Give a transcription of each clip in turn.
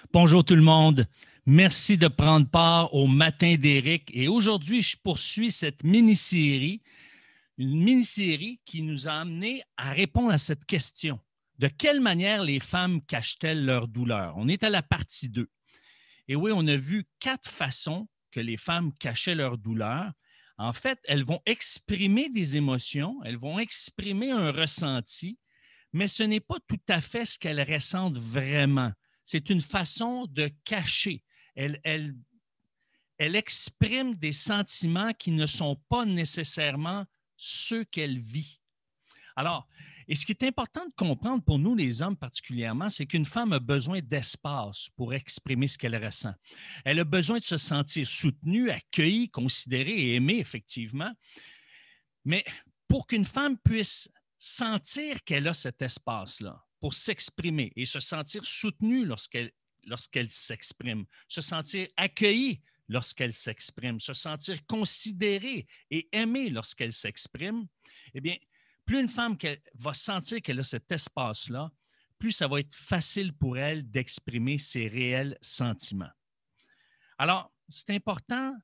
Bonjour tout le monde. Merci de prendre part au Matin d'Éric. Et aujourd'hui, je poursuis cette mini-série, une mini-série qui nous a amené à répondre à cette question. De quelle manière les femmes cachent-elles leur douleur? On est à la partie 2. Et oui, on a vu 4 façons que les femmes cachaient leur douleur. En fait, elles vont exprimer des émotions, elles vont exprimer un ressenti, mais ce n'est pas tout à fait ce qu'elles ressentent vraiment. C'est une façon de cacher. Elle exprime des sentiments qui ne sont pas nécessairement ceux qu'elle vit. Alors, et ce qui est important de comprendre pour nous, les hommes particulièrement, c'est qu'une femme a besoin d'espace pour exprimer ce qu'elle ressent. Elle a besoin de se sentir soutenue, accueillie, considérée et aimée, effectivement. Mais pour qu'une femme puisse sentir qu'elle a cet espace-là pour s'exprimer et se sentir soutenue lorsqu'elle s'exprime, se sentir accueillie lorsqu'elle s'exprime, se sentir considérée et aimée lorsqu'elle s'exprime, eh bien, plus une femme va sentir qu'elle a cet espace-là, plus ça va être facile pour elle d'exprimer ses réels sentiments. Alors, c'est important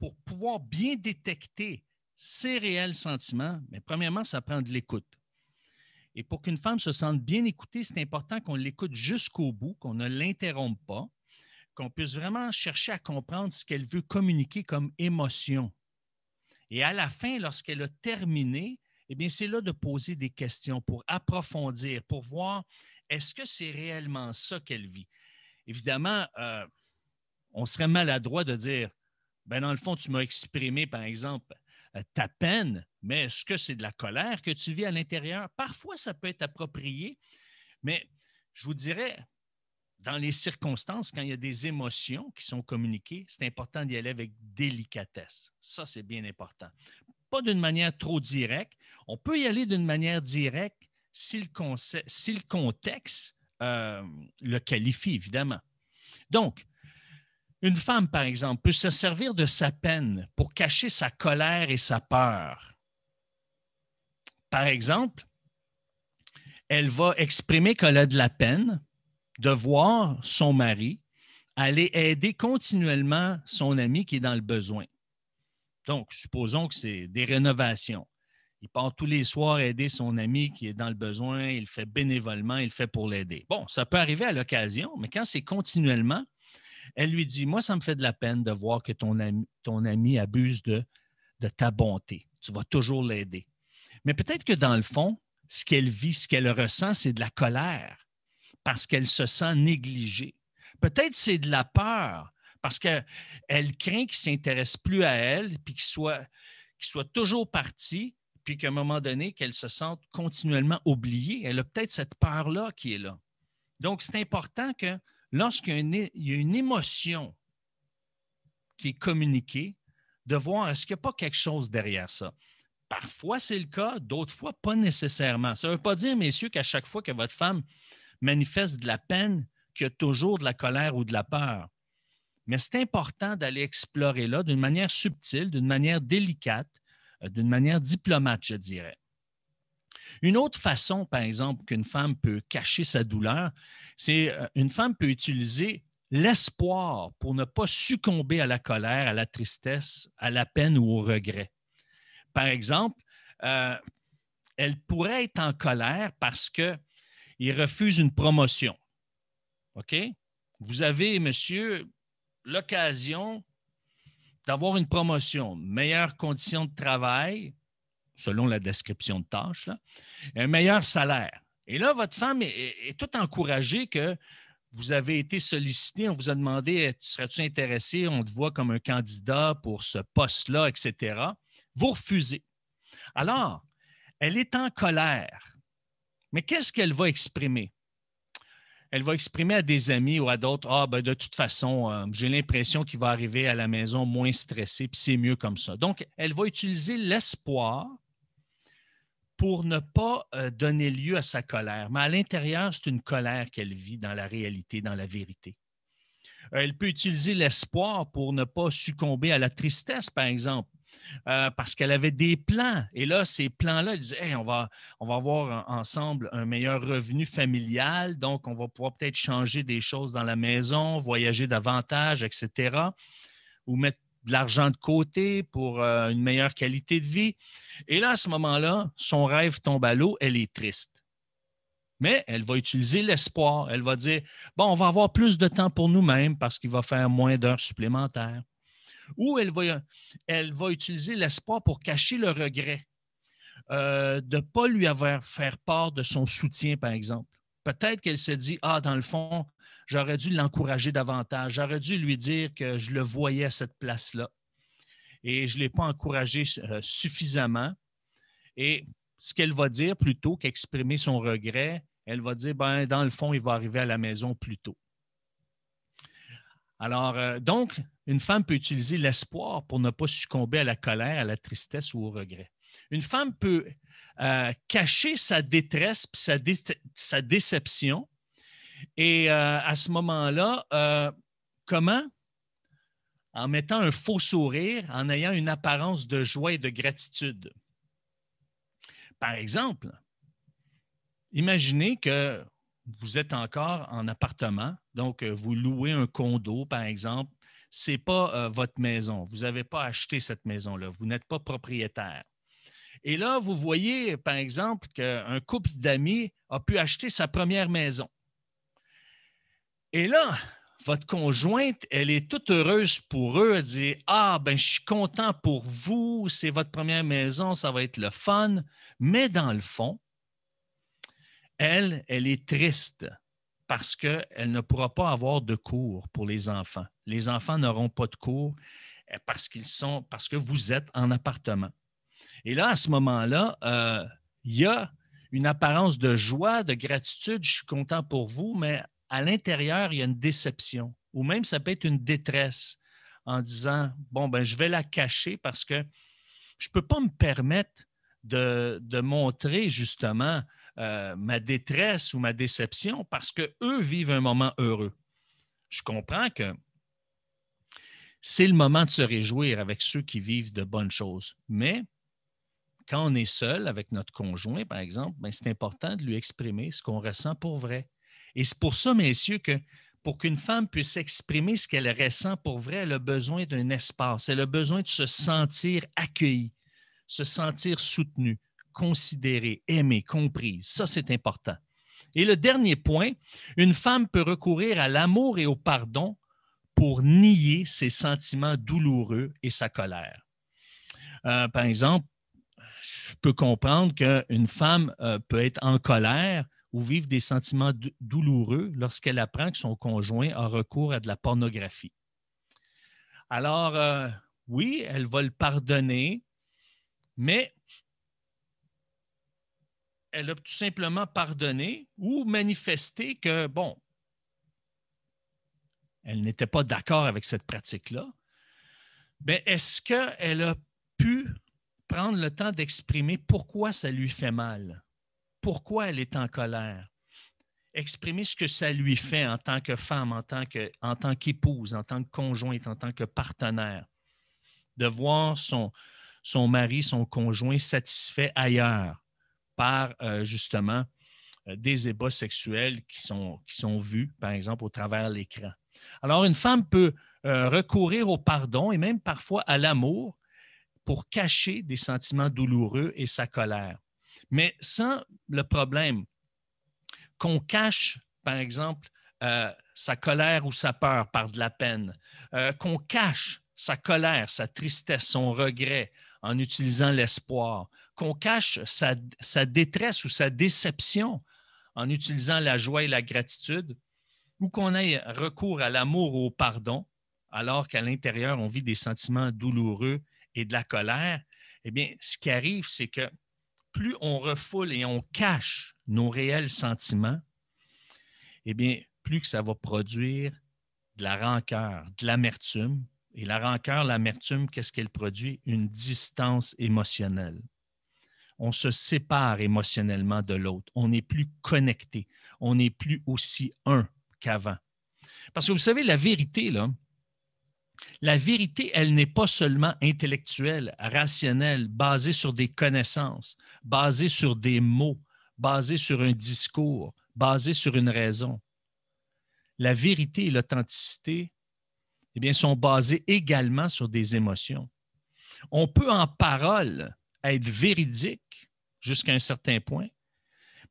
pour pouvoir bien détecter ses réels sentiments, mais premièrement, ça prend de l'écoute. Et pour qu'une femme se sente bien écoutée, c'est important qu'on l'écoute jusqu'au bout, qu'on ne l'interrompe pas, qu'on puisse vraiment chercher à comprendre ce qu'elle veut communiquer comme émotion. Et à la fin, lorsqu'elle a terminé, eh bien, c'est là de poser des questions pour approfondir, pour voir est-ce que c'est réellement ça qu'elle vit. Évidemment, on serait maladroit de dire, ben dans le fond, tu m'as exprimé, par exemple, ta peine, mais est-ce que c'est de la colère que tu vis à l'intérieur? Parfois, ça peut être approprié, mais je vous dirais, dans les circonstances, quand il y a des émotions qui sont communiquées, c'est important d'y aller avec délicatesse. Ça, c'est bien important. Pas d'une manière trop directe. On peut y aller d'une manière directe si le contexte le qualifie, évidemment. Donc, une femme, par exemple, peut se servir de sa peine pour cacher sa colère et sa peur. Par exemple, elle va exprimer qu'elle a de la peine de voir son mari aller aider continuellement son ami qui est dans le besoin. Donc, supposons que c'est des rénovations. Il part tous les soirs aider son ami qui est dans le besoin, il le fait bénévolement, il le fait pour l'aider. Bon, ça peut arriver à l'occasion, mais quand c'est continuellement, elle lui dit, moi, ça me fait de la peine de voir que ton ami abuse de ta bonté. Tu vas toujours l'aider. Mais peut-être que dans le fond, ce qu'elle vit, ce qu'elle ressent, c'est de la colère parce qu'elle se sent négligée. Peut-être c'est de la peur parce qu'elle craint qu'il ne s'intéresse plus à elle puis qu'il soit toujours parti puis qu'à un moment donné, qu'elle se sente continuellement oubliée. Elle a peut-être cette peur-là qui est là. Donc, c'est important que lorsqu'il y a une émotion qui est communiquée, de voir est-ce qu'il n'y a pas quelque chose derrière ça. Parfois, c'est le cas, d'autres fois, pas nécessairement. Ça ne veut pas dire, messieurs, qu'à chaque fois que votre femme manifeste de la peine, qu'il y a toujours de la colère ou de la peur. Mais c'est important d'aller explorer là d'une manière subtile, d'une manière délicate, d'une manière diplomate, je dirais. Une autre façon, par exemple, qu'une femme peut cacher sa douleur, c'est une femme peut utiliser l'espoir pour ne pas succomber à la colère, à la tristesse, à la peine ou au regret. Par exemple, elle pourrait être en colère parce qu'il refuse une promotion. OK? Vous avez, monsieur, l'occasion d'avoir une promotion, meilleures conditions de travail, selon la description de tâche, là, un meilleur salaire. Et là, votre femme est toute encouragée que vous avez été sollicité, on vous a demandé, serais-tu intéressé, on te voit comme un candidat pour ce poste-là, etc. Vous refusez. Alors, elle est en colère. Mais qu'est-ce qu'elle va exprimer? Elle va exprimer à des amis ou à d'autres, ah, ben de toute façon, j'ai l'impression qu'il va arriver à la maison moins stressé, puis c'est mieux comme ça. Donc, elle va utiliser l'espoir pour ne pas donner lieu à sa colère. Mais à l'intérieur, c'est une colère qu'elle vit dans la réalité, dans la vérité. Elle peut utiliser l'espoir pour ne pas succomber à la tristesse, par exemple. parce qu'elle avait des plans. Et là, ces plans-là, elle disait, hey, on va avoir ensemble un meilleur revenu familial, donc on va pouvoir peut-être changer des choses dans la maison, voyager davantage, etc., ou mettre de l'argent de côté pour une meilleure qualité de vie. Et là, à ce moment-là, son rêve tombe à l'eau, elle est triste. Mais elle va utiliser l'espoir. Elle va dire, bon, on va avoir plus de temps pour nous-mêmes parce qu'il va faire moins d'heures supplémentaires. Ou elle va utiliser l'espoir pour cacher le regret, de ne pas lui avoir faire part de son soutien, par exemple. Peut-être qu'elle se dit, ah, dans le fond, j'aurais dû l'encourager davantage, j'aurais dû lui dire que je le voyais à cette place-là et je ne l'ai pas encouragé suffisamment. Et ce qu'elle va dire, plutôt qu'exprimer son regret, elle va dire, ben, dans le fond, il va arriver à la maison plus tôt. Alors, donc, une femme peut utiliser l'espoir pour ne pas succomber à la colère, à la tristesse ou au regret. Une femme peut cacher sa détresse et sa déception. Et à ce moment-là, comment? En mettant un faux sourire, en ayant une apparence de joie et de gratitude. Par exemple, imaginez que vous êtes encore en appartement, donc vous louez un condo, par exemple. Ce n'est pas votre maison. Vous n'avez pas acheté cette maison-là. Vous n'êtes pas propriétaire. Et là, vous voyez, par exemple, qu'un couple d'amis a pu acheter sa première maison. Et là, votre conjointe, elle est toute heureuse pour eux. Elle dit, ah, ben, je suis content pour vous, c'est votre première maison, ça va être le fun. Mais dans le fond, elle est triste parce qu'elle ne pourra pas avoir de cours pour les enfants. Les enfants n'auront pas de cours parce que vous êtes en appartement. Et là, à ce moment-là, il y a une apparence de joie, de gratitude, je suis content pour vous, mais à l'intérieur, il y a une déception. Ou même, ça peut être une détresse en disant, bon, ben, je vais la cacher parce que je ne peux pas me permettre de montrer justement ma détresse ou ma déception parce qu'eux vivent un moment heureux. Je comprends que c'est le moment de se réjouir avec ceux qui vivent de bonnes choses. Mais quand on est seul avec notre conjoint, par exemple, ben, c'est important de lui exprimer ce qu'on ressent pour vrai. Et c'est pour ça, messieurs, que pour qu'une femme puisse exprimer ce qu'elle ressent pour vrai, elle a besoin d'un espace. Elle a besoin de se sentir accueillie, se sentir soutenue, considérée, aimée, comprise. Ça, c'est important. Et le dernier point, une femme peut recourir à l'amour et au pardon pour nier ses sentiments douloureux et sa colère. Par exemple, je peux comprendre qu'une femme peut être en colère ou vivre des sentiments douloureux lorsqu'elle apprend que son conjoint a recours à de la pornographie. Alors, oui, elle va le pardonner, mais elle a tout simplement pardonné ou manifesté que, bon, elle n'était pas d'accord avec cette pratique-là. Mais est-ce qu'elle a pu prendre le temps d'exprimer pourquoi ça lui fait mal? Pourquoi elle est en colère? Exprimer ce que ça lui fait en tant que femme, en tant qu'épouse, en tant que conjointe, en tant que partenaire. De voir son mari, son conjoint satisfait ailleurs par justement des ébats sexuels qui sont vus, par exemple, au travers de l'écran. Alors, une femme peut recourir au pardon et même parfois à l'amour pour cacher des sentiments douloureux et sa colère. Mais sans le problème qu'on cache, par exemple, sa colère ou sa peur par de la peine, qu'on cache sa colère, sa tristesse, son regret en utilisant l'espoir, qu'on cache sa détresse ou sa déception en utilisant la joie et la gratitude, ou qu'on ait recours à l'amour ou au pardon, alors qu'à l'intérieur, on vit des sentiments douloureux et de la colère, eh bien, ce qui arrive, c'est que plus on refoule et on cache nos réels sentiments, eh bien, plus que ça va produire de la rancœur, de l'amertume. Et la rancœur, l'amertume, qu'est-ce qu'elle produit? Une distance émotionnelle. On se sépare émotionnellement de l'autre. On n'est plus connecté. On n'est plus aussi un qu'avant. Parce que vous savez, la vérité, là, La vérité, elle n'est pas seulement intellectuelle, rationnelle, basée sur des connaissances, basée sur des mots, basée sur un discours, basée sur une raison. La vérité et l'authenticité, eh bien, sont basées également sur des émotions. On peut en parole être véridique jusqu'à un certain point,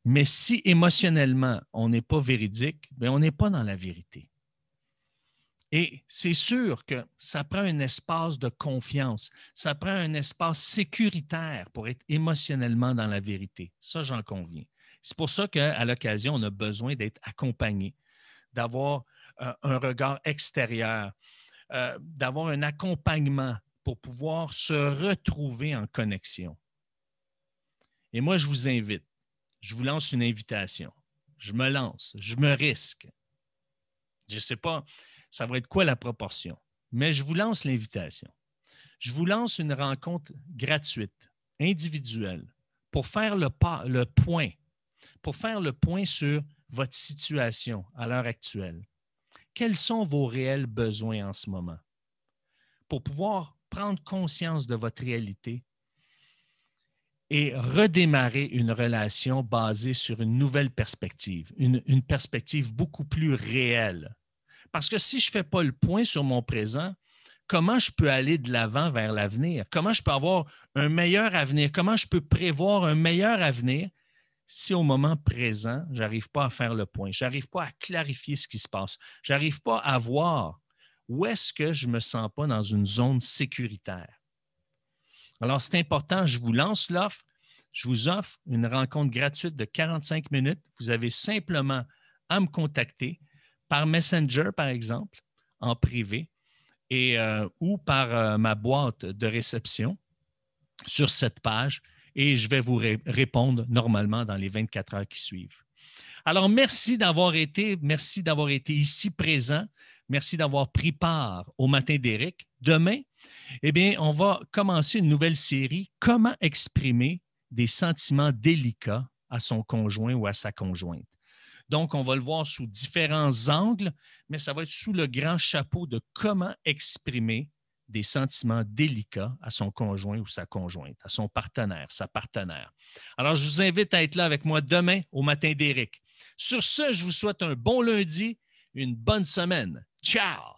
mais si émotionnellement on n'est pas véridique, bien, on n'est pas dans la vérité. Et c'est sûr que ça prend un espace de confiance, ça prend un espace sécuritaire pour être émotionnellement dans la vérité. Ça, j'en conviens. C'est pour ça qu'à l'occasion, on a besoin d'être accompagné, d'avoir un regard extérieur, d'avoir un accompagnement pour pouvoir se retrouver en connexion. Et moi, je vous invite, je vous lance une invitation. Je me lance, je me risque. Je ne sais pas, ça va être quoi la proportion, mais je vous lance l'invitation. Je vous lance une rencontre gratuite, individuelle, pour faire le point, pour faire le point sur votre situation à l'heure actuelle. Quels sont vos réels besoins en ce moment? Pour pouvoir prendre conscience de votre réalité et redémarrer une relation basée sur une nouvelle perspective, une perspective beaucoup plus réelle. Parce que si je ne fais pas le point sur mon présent, comment je peux aller de l'avant vers l'avenir? Comment je peux avoir un meilleur avenir? Comment je peux prévoir un meilleur avenir si au moment présent, je n'arrive pas à faire le point, je n'arrive pas à clarifier ce qui se passe, je n'arrive pas à voir où est-ce que je ne me sens pas dans une zone sécuritaire. Alors, c'est important, je vous lance l'offre, je vous offre une rencontre gratuite de 45 minutes. Vous avez simplement à me contacter par Messenger, par exemple, en privé, ou par ma boîte de réception sur cette page, et je vais vous répondre normalement dans les 24 heures qui suivent. Alors, merci d'avoir été ici présent. Merci d'avoir pris part au Matin d'Éric. Demain, eh bien, on va commencer une nouvelle série, Comment exprimer des sentiments délicats à son conjoint ou à sa conjointe. Donc, on va le voir sous différents angles, mais ça va être sous le grand chapeau de comment exprimer des sentiments délicats à son conjoint ou sa conjointe, à son partenaire, sa partenaire. Alors, je vous invite à être là avec moi demain au Matin d'Éric. Sur ce, je vous souhaite un bon lundi, une bonne semaine. Ciao!